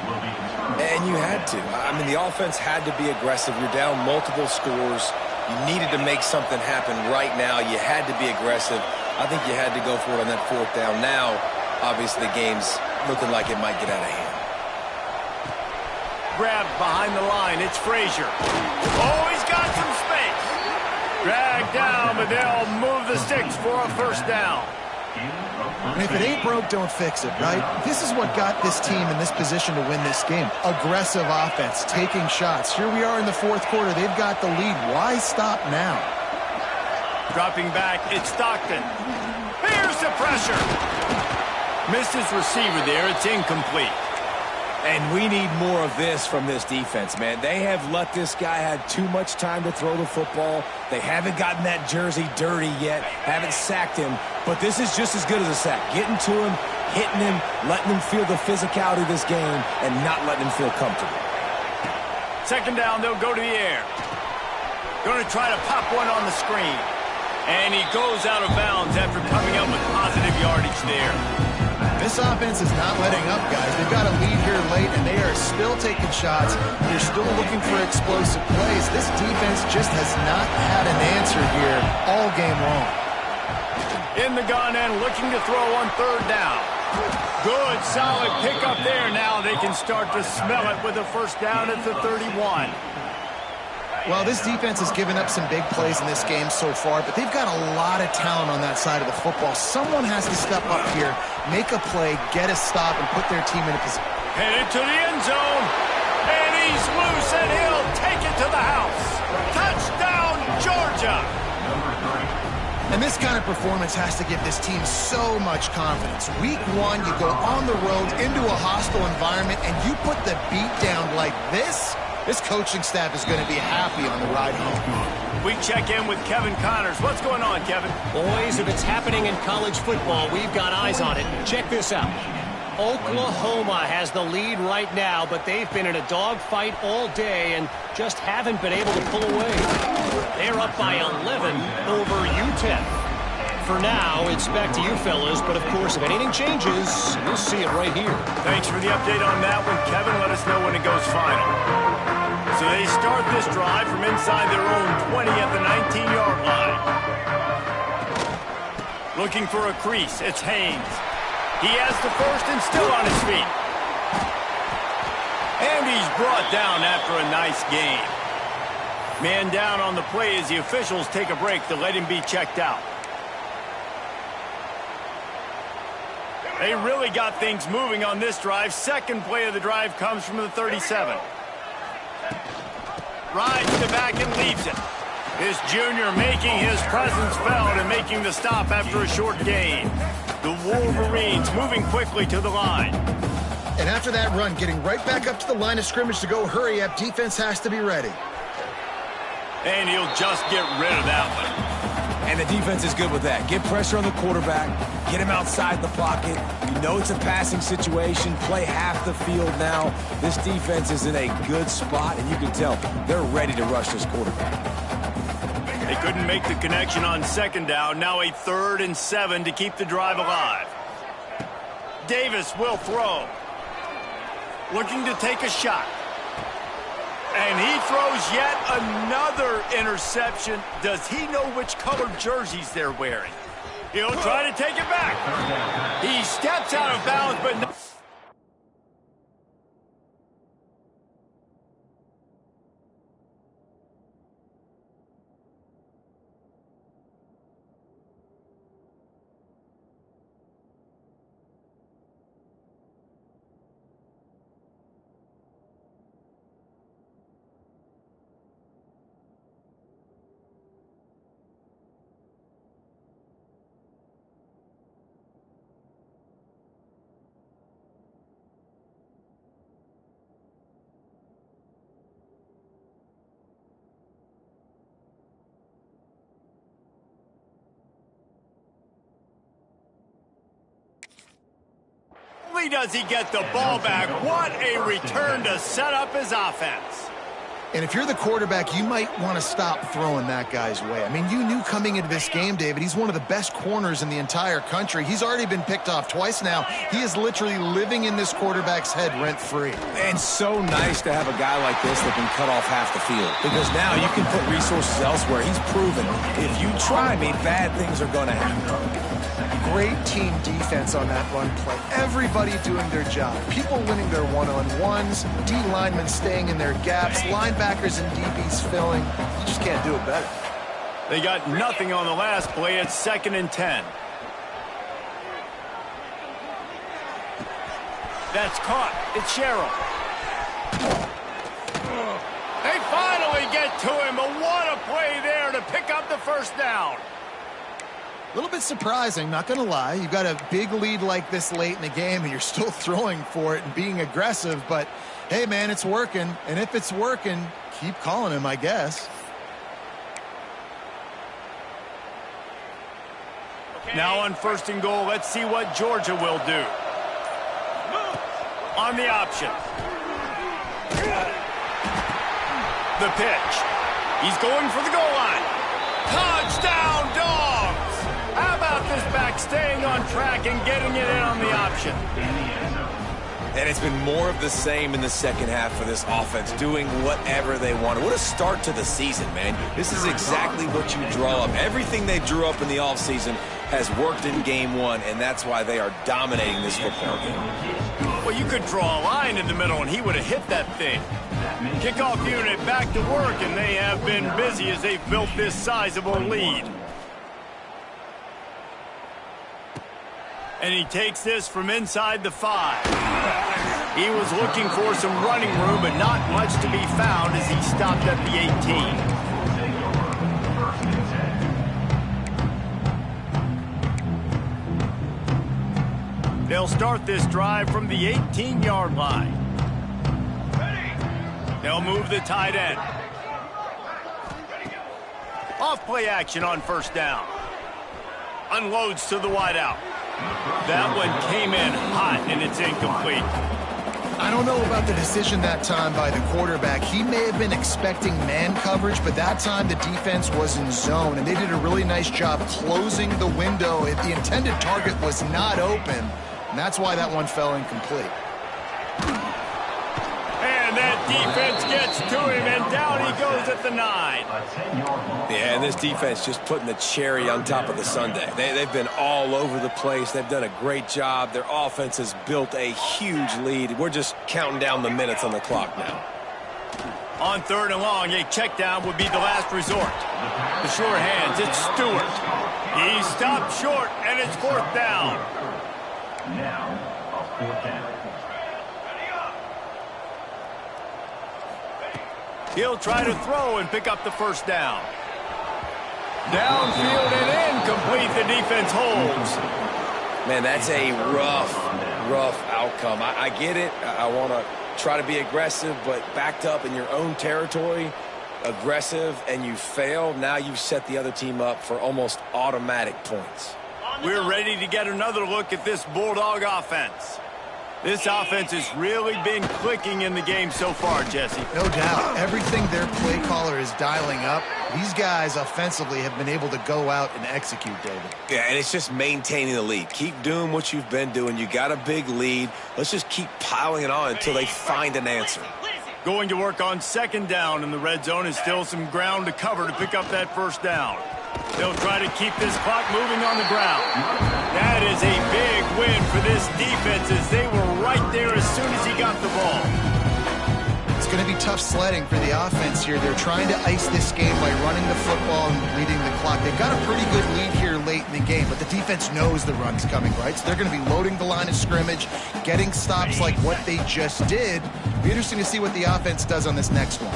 And you had to. I mean, the offense had to be aggressive. You're down multiple scores. You needed to make something happen right now. You had to be aggressive. I think you had to go for it on that fourth down. Now, obviously, the game's looking like it might get out of hand. Grabbed behind the line. It's Frazier. Oh, he's got some space. Dragged down, but they'll move the sticks for a first down. And if it ain't broke, don't fix it, right? This is what got this team in this position to win this game. Aggressive offense, taking shots. Here we are in the fourth quarter. They've got the lead. Why stop now? Dropping back, it's Stockton. Here's the pressure. Missed his receiver there. It's incomplete. And we need more of this from this defense, man. They have let this guy have too much time to throw the football. They haven't gotten that jersey dirty yet, haven't sacked him, but this is just as good as a sack. Getting to him, hitting him, letting him feel the physicality of this game, and not letting him feel comfortable. Second down, they'll go to the air. Going to try to pop one on the screen. And he goes out of bounds after coming up with positive yardage there. This offense is not letting up, guys. They've got a lead here late, and they are still taking shots. They're still looking for explosive plays. This defense just has not had an answer here all game long. In the gun and looking to throw on third down. Good, solid pickup there. Now they can start to smell it with a first down at the 31. Well, this defense has given up some big plays in this game so far, but they've got a lot of talent on that side of the football. Someone has to step up here, make a play, get a stop, and put their team in a position. Headed to the end zone, and he's loose, and he'll take it to the house. Touchdown, Georgia! And this kind of performance has to give this team so much confidence. Week one, you go on the road into a hostile environment, and you put the beat down like this. This coaching staff is going to be happy on the ride home. We check in with Kevin Connors. What's going on, Kevin? Boys, if it's happening in college football, we've got eyes on it. Check this out. Oklahoma has the lead right now, but they've been in a dogfight all day and just haven't been able to pull away. They're up by 11 over UTEP. For now, it's back to you fellas, but of course, if anything changes, we'll see it right here. Thanks for the update on that one, Kevin. Let us know when it goes final. So they start this drive from inside their own 20 at the 19-yard line. Looking for a crease, it's Haynes. He has the first and still on his feet. And he's brought down after a nice game. Man down on the play as the officials take a break to let him be checked out. They really got things moving on this drive. Second play of the drive comes from the 37. Rides the back and leaves it. This junior making his presence felt and making the stop after a short gain. The Wolverines moving quickly to the line. And after that run, getting right back up to the line of scrimmage to go hurry up, defense has to be ready. And he'll just get rid of that one. And the defense is good with that. Get pressure on the quarterback, get him outside the pocket. You know it's a passing situation. Play half the field now. This defense is in a good spot, and you can tell they're ready to rush this quarterback. They couldn't make the connection on second down. Now a 3rd and 7 to keep the drive alive. Davis will throw. Looking to take a shot. And he throws yet another interception. Does he know which colored jerseys they're wearing? He'll try to take it back. He steps out of bounds, but no. Does he get the ball back? What a return to set up his offense. And if you're the quarterback, you might want to stop throwing that guy's way. I mean, you knew coming into this game, David, he's one of the best corners in the entire country. He's already been picked off twice now. He is literally living in this quarterback's head rent-free. And so nice to have a guy like this that can cut off half the field. Because now you can put resources elsewhere. He's proven if you try me, bad things are going to happen. Great team defense on that run play. Everybody doing their job. People winning their one-on-ones, D linemen staying in their gaps, linebackers and DBs filling. You just can't do it better. They got nothing on the last play. It's 2nd and 10. That's caught. It's Sherrill. They finally get to him, but what a play there to pick up the first down. A little bit surprising, not going to lie. You've got a big lead like this late in the game, and you're still throwing for it and being aggressive. But, hey, man, it's working. And if it's working, keep calling him, I guess. Now on 1st and goal, let's see what Georgia will do. On the option. The pitch. He's going for the goal line. Touchdown, Dogs! How about this back staying on track and getting it in on the option? And it's been more of the same in the second half for this offense, doing whatever they wanted. What a start to the season, man. This is exactly what you draw up. Everything they drew up in the offseason has worked in game one, and that's why they are dominating this football game. Well, you could draw a line in the middle, and he would have hit that thing. Kickoff unit back to work, and they have been busy as they've built this sizable lead. And he takes this from inside the 5. He was looking for some running room, but not much to be found as he stopped at the 18. They'll start this drive from the 18-yard line. They'll move the tight end. Off play action on 1st down. Unloads to the wideout. That one came in hot, and it's incomplete. I don't know about the decision that time by the quarterback. He may have been expecting man coverage, but that time the defense was in zone, and they did a really nice job closing the window. The intended target was not open, and that's why that one fell incomplete. And that defense gets to him, and down he goes at the 9. Yeah, and this defense just putting the cherry on top of the sundae. They've been all over the place. They've done a great job. Their offense has built a huge lead. We're just counting down the minutes on the clock now. On 3rd and long, a check down would be the last resort. The sure hands, it's Stewart. He stopped short, and it's 4th down. Now, a 4th down. He'll try to throw and pick up the 1st down. Downfield and incomplete. The defense holds. Man, that's a rough outcome. I get it. I want to try to be aggressive, but backed up in your own territory, aggressive, and you fail. Now you've set the other team up for almost automatic points. We're ready to get another look at this Bulldog offense. This offense has really been clicking in the game so far, Jesse. No doubt. Everything their play caller is dialing up, these guys offensively have been able to go out and execute, David. Yeah, and it's just maintaining the lead. Keep doing what you've been doing. You got a big lead. Let's just keep piling it on until they find an answer. Going to work on 2nd down in the red zone is still some ground to cover to pick up that 1st down. They'll try to keep this clock moving on the ground. That is a big win for this defense as they were right there as soon as he got the ball. It's going to be tough sledding for the offense here. They're trying to ice this game by running the football and leading the clock. They've got a pretty good lead here late in the game, but the defense knows the run's coming, right? So they're going to be loading the line of scrimmage, getting stops like what they just did. Be interesting to see what the offense does on this next one.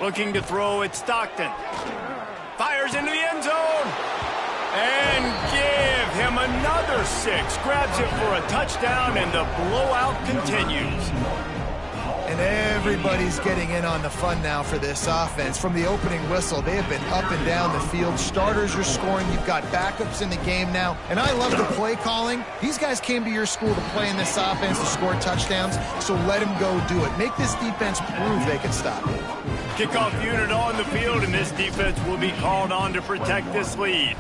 Looking to throw at Stockton. Fires into the end zone. And give him another 6. Grabs it for a touchdown, and the blowout continues. And everybody's getting in on the fun now for this offense. From the opening whistle, they have been up and down the field. Starters are scoring. You've got backups in the game now. And I love the play calling. These guys came to your school to play in this offense to score touchdowns, so let them go do it. Make this defense prove they can stop it. Kickoff unit on the field, and this defense will be called on to protect this lead.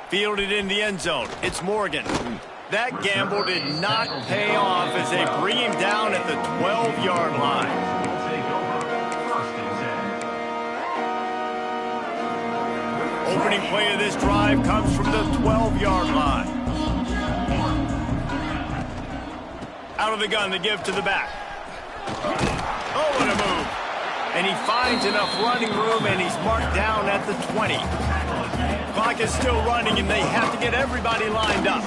Fielded in the end zone. It's Morgan. That gamble did not pay off as they bring him down at the 12-yard line. Opening play of this drive comes from the 12-yard line. Out of the gun to give to the back. Oh, what a move. And he finds enough running room, and he's marked down at the 20. Clock is still running, and they have to get everybody lined up.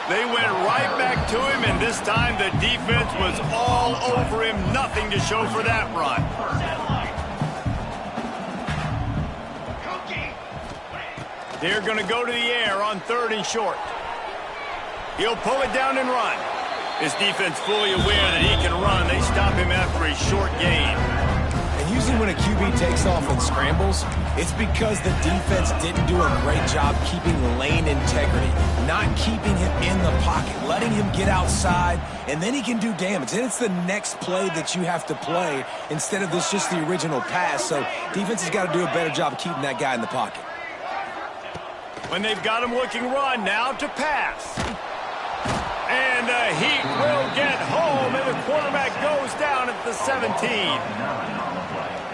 They went right back to him, and this time the defense was all over him. Nothing to show for that run. They're going to go to the air on 3rd and short. He'll pull it down and run. His defense fully aware that he can run. They stop him after a short gain. And usually when a QB takes off and scrambles, it's because the defense didn't do a great job keeping lane integrity, not keeping him in the pocket, letting him get outside, and then he can do damage. And it's the next play that you have to play instead of this just the original pass. So defense has got to do a better job of keeping that guy in the pocket. When they've got him looking run, now to pass. And the Heat will get home, and the quarterback goes down at the 17.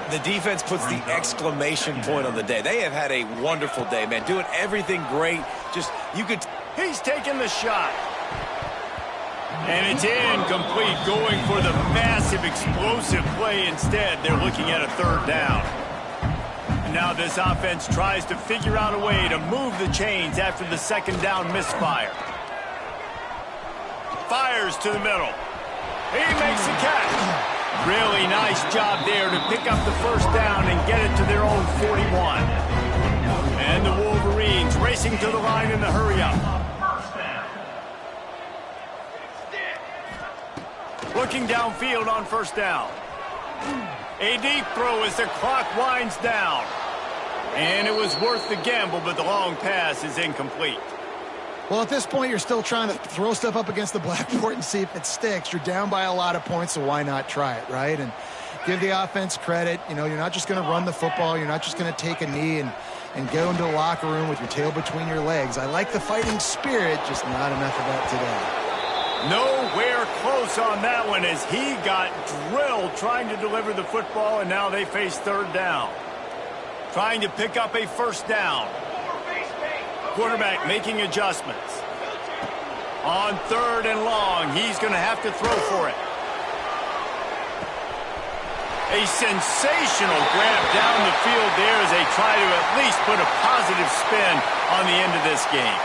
The defense puts the exclamation point on the day. They have had a wonderful day, man. Doing everything great. Just, you could... He's taking the shot. And it's incomplete, going for the massive explosive play instead. They're looking at a 3rd down. And now this offense tries to figure out a way to move the chains after the 2nd down misfire. Fires to the middle. He makes the catch. Really nice job there to pick up the 1st down and get it to their own 41. And the Wolverines racing to the line in the hurry-up. Looking downfield on 1st down. A deep throw as the clock winds down. And it was worth the gamble, but the long pass is incomplete. Well, at this point, you're still trying to throw stuff up against the blackboard and see if it sticks. You're down by a lot of points, so why not try it, right? And give the offense credit. You know, you're not just going to run the football. You're not just going to take a knee and go into the locker room with your tail between your legs. I like the fighting spirit, just not enough of that today. Nowhere close on that one as he got drilled trying to deliver the football, and now they face 3rd down. Trying to pick up a 1st down. Quarterback making adjustments. On 3rd and long, he's going to have to throw for it. A sensational grab down the field there as they try to at least put a positive spin on the end of this game.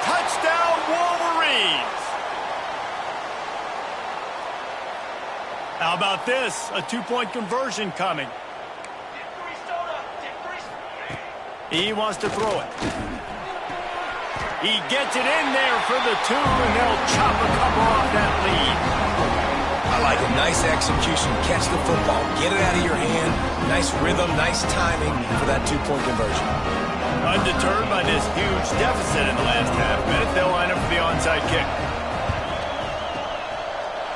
Touchdown, Wolverines! How about this? A 2-point conversion coming. He wants to throw it. He gets it in there for the 2, and they'll chop a couple off that lead. I like it. Nice execution. Catch the football. Get it out of your hand. Nice rhythm, nice timing for that 2-point conversion. Undeterred by this huge deficit in the last half minute, they'll line up for the onside kick.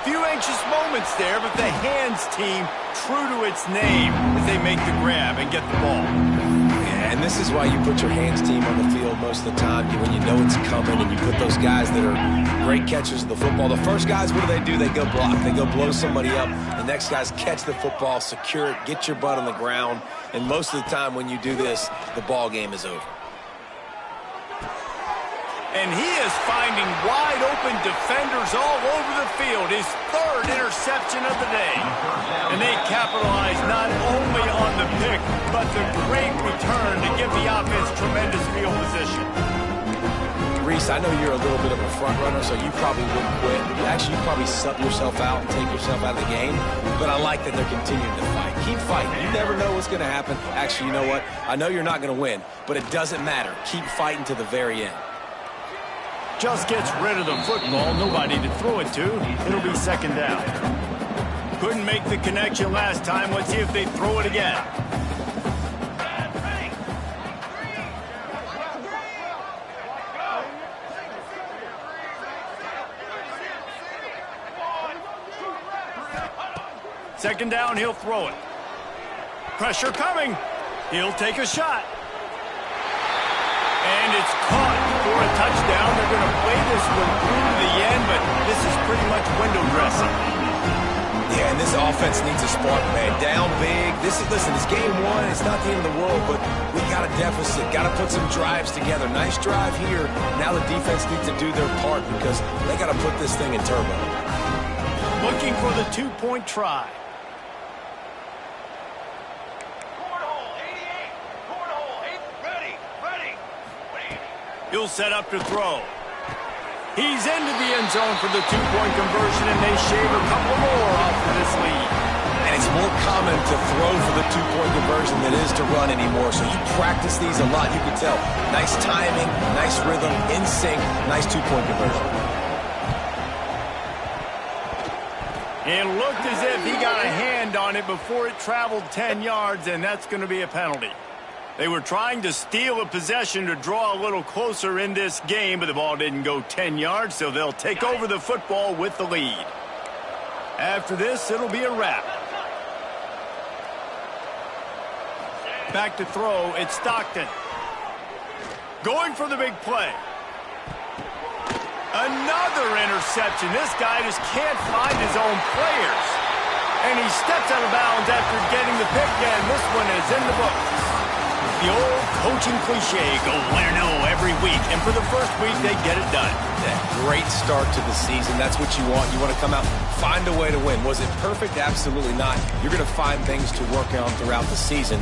Few anxious moments there, but the hands team true to its name as they make the grab and get the ball. And this is why you put your hands team on the field most of the time when you know it's coming, and you put those guys that are great catchers of the football. The first guys, what do? They go block. They go blow somebody up. The next guys catch the football, secure it, get your butt on the ground. And most of the time when you do this, the ball game is over. And he is finding wide-open defenders all over the field. His 3rd interception of the day. And they capitalize not only on the pick, but the great return to give the offense tremendous field position. Reese, I know you're a little bit of a front runner, so you probably wouldn't quit. Actually, you probably sub yourself out and take yourself out of the game. But I like that they're continuing to fight. Keep fighting. You never know what's going to happen. Actually, you know what? I know you're not going to win, but it doesn't matter. Keep fighting to the very end. just gets rid of the football. Nobody to throw it to. It'll be second down. Couldn't make the connection last time. Let's see if they throw it again. Second down, he'll throw it. Pressure coming. He'll take a shot. And it's caught for a touchdown. They're going to play this one through to the end, but this is pretty much window dressing. Yeah, and this offense needs a spark, man. Down big. Listen, it's game one. It's not the end of the world, but we got a deficit. Got to put some drives together. Nice drive here. Now the defense needs to do their part because they got to put this thing in turbo. Looking for the two-point try. He'll set up to throw. He's into the end zone for the two-point conversion, and they shave a couple more off of this lead. And it's more common to throw for the two-point conversion than it is to run anymore. So you practice these a lot. You can tell. Nice timing, nice rhythm, in sync, nice two-point conversion. It looked as if he got a hand on it before it traveled 10 yards, and that's going to be a penalty. They were trying to steal a possession to draw a little closer in this game, but the ball didn't go 10 yards, so they'll take over the football with the lead. After this, it'll be a wrap. Back to throw, it's Stockton. Going for the big play. Another interception. This guy just can't find his own players. And he steps out of bounds after getting the pick, and this one is in the books. The old coaching cliche, go win or no every week. And for the first week, they get it done. Yeah, great start to the season. That's what you want. You want to come out, find a way to win. Was it perfect? Absolutely not. You're going to find things to work on throughout the season.